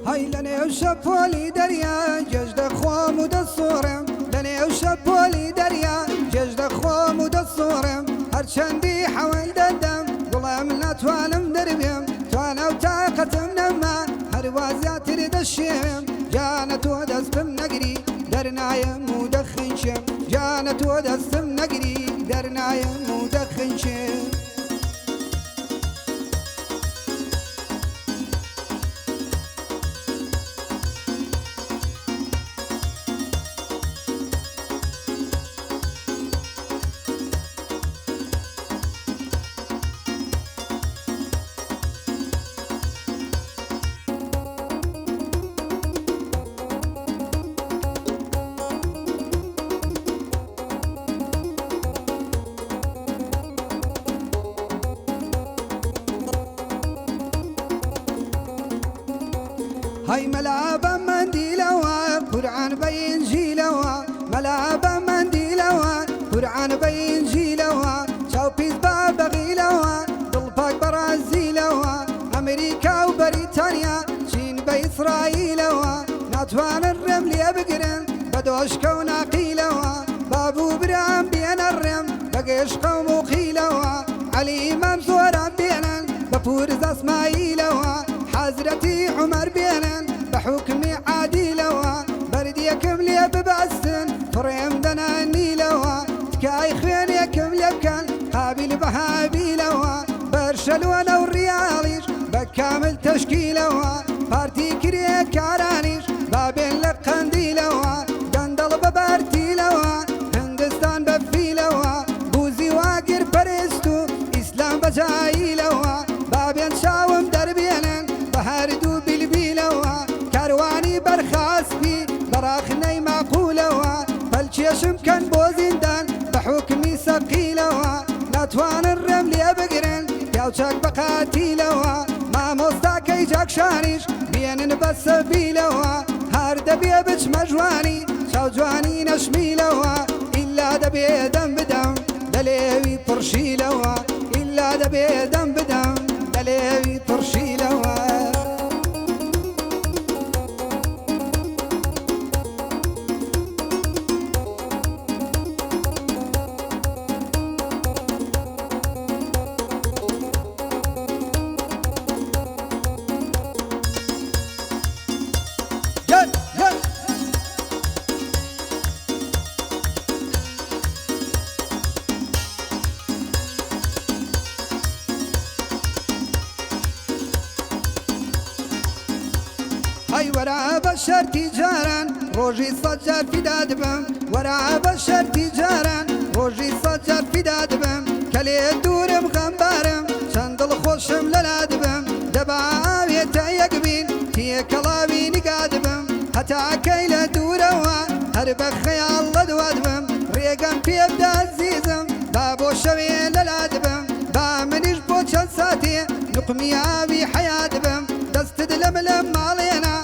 هاي لني وشبولي دريا ججد خوام ودصورم لني وشبولي دريا ججد خوام ودصورم هرچندی حول ددم قلم نتوانم دربیم توانا وطاقتم نما هر وازیاتر دشیم جانت و دستم نگری درنایم ودخنشم جانت و دستم نگری درنایم ودخنشم هاي ملعبة منديلوا قرآن بين جيلوا ملعبة منديلوا قرآن بين جيلوا شاو بيز بابا غيلوا ضلبك برازيلوا أمريكا وبريطانيا شين بإسرائيلوا ناتوان الرمل يبقرن بدوش كونا قيلوا بابو برام بين الرم بقيش قوم خيلوا علي إمام زورا بينن بفورز اسماعيلوا حضرتي عمر بينن بحكمي عادلوا برديكم لي ببأسن فريم دناني لوا تكاي خيانيكم لبكن قابل بهابيلوا برشلونة والرياليش بكامل تشكيلوا بارتي كريه كارانيش بابين لقنديلوا دندل ببارتيلوا هندستان بفيلوا بوزي واقر برستو إسلام بجايلوا بابين شاوم دربينن بهاردو بالبيلوا كارواني برخاص بي براخني معقولوا فالشيشم كان بوزندان بحكمي سقيلوا ناتوان الرمل يبقرن ياوشاك بقاتيلوا ما مستاكي جاك شانيش بينن بس بيلوا هارد بيبج مجواني شاو جواني نشميلوا إلا دبي دم بدم دليوي برشيلوا إلا دبي دم بدم دليوي برشيلوا هاي ورا بشر تجارا روجي صجر في دادبم ورا بشر تجارا روجي صجر في دادبم كلي دورم غنبارم شندل خوشم للادبم دباوي تيقبين تي كلاوي نقادبم حتى كيل دوروا هرب خيال لدوادبم ريقم في ابدا عزيزم بابو شوي للادبم بامنيش بوشن ساتي نقمي ابي حياتبم دست دلملم علينا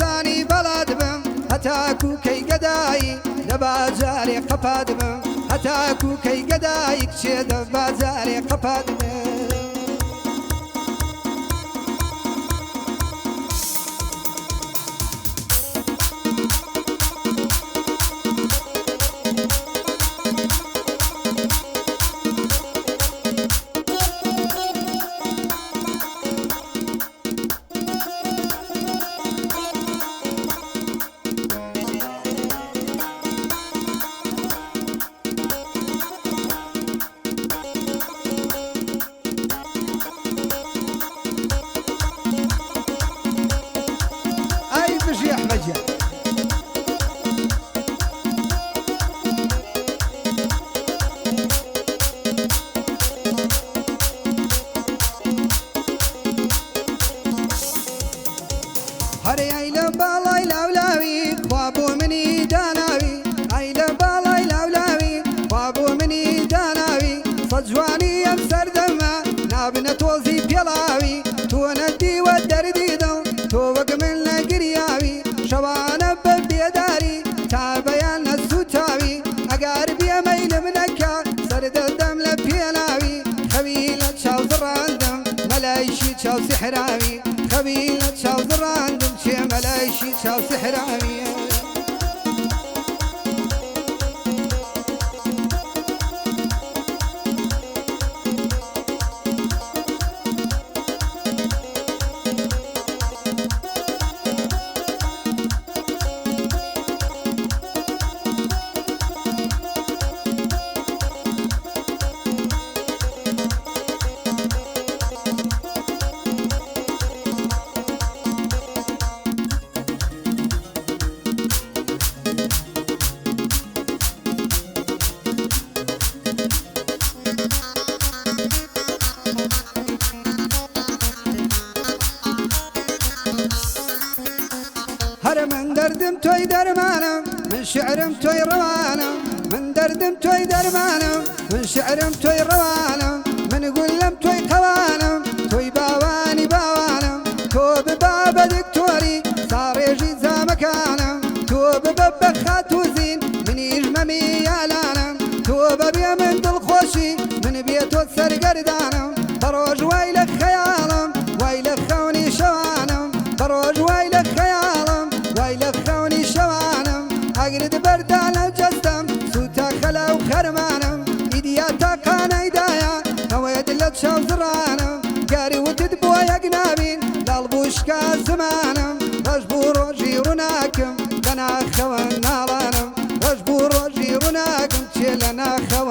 زاني بلادبم هتاكو كي قداي دبازاري قفادبم هتاكو كي قداي كشي دبازاري قفادبم هري عيلة بالاي لاولاوي خوابو مني داناوي عيلة بالاي لاولاوي خوابو مني داناوي صجواني يمسر دما نابنا توزي بيلاوي تو ندي ودردي دو تو وقمن لقرياوي شوانا ببيداري تابيان السوتاوي أقاربي ميل منكا سرد الدم لبيلاوي خبيلة شاو زراندم ملايشي شاو سحراوي خەوی لە چاو زڕاندم چێ مەلایشی چاو سحراویە هر من دردم توی درمانم من شعرم توی روانم من دردم توی درمانم من شعرم توی روانم من قلم توی قوانم توی باوانی باوانم تو بباب دکتوری صاريجي زمكانم تو ببب خاتوزين من يجممي يالانم تو ببي من دل خوشي من بيتو سرقردانم بروج ويلك خيالم ويلك خوني شوانم بروج ويلك خيالم ويلك خوني شوانم اقرد بردان الجسم سوتا خلا وخرمانم ايدياتا كان ايدايا نويد لتشاو زرانم قاري وتدبو يا قنابين لالبوشكا زمانم رجبو روجي رناكم لنا خوان نالانم رجبو روجي رناكم تشي لنا خوان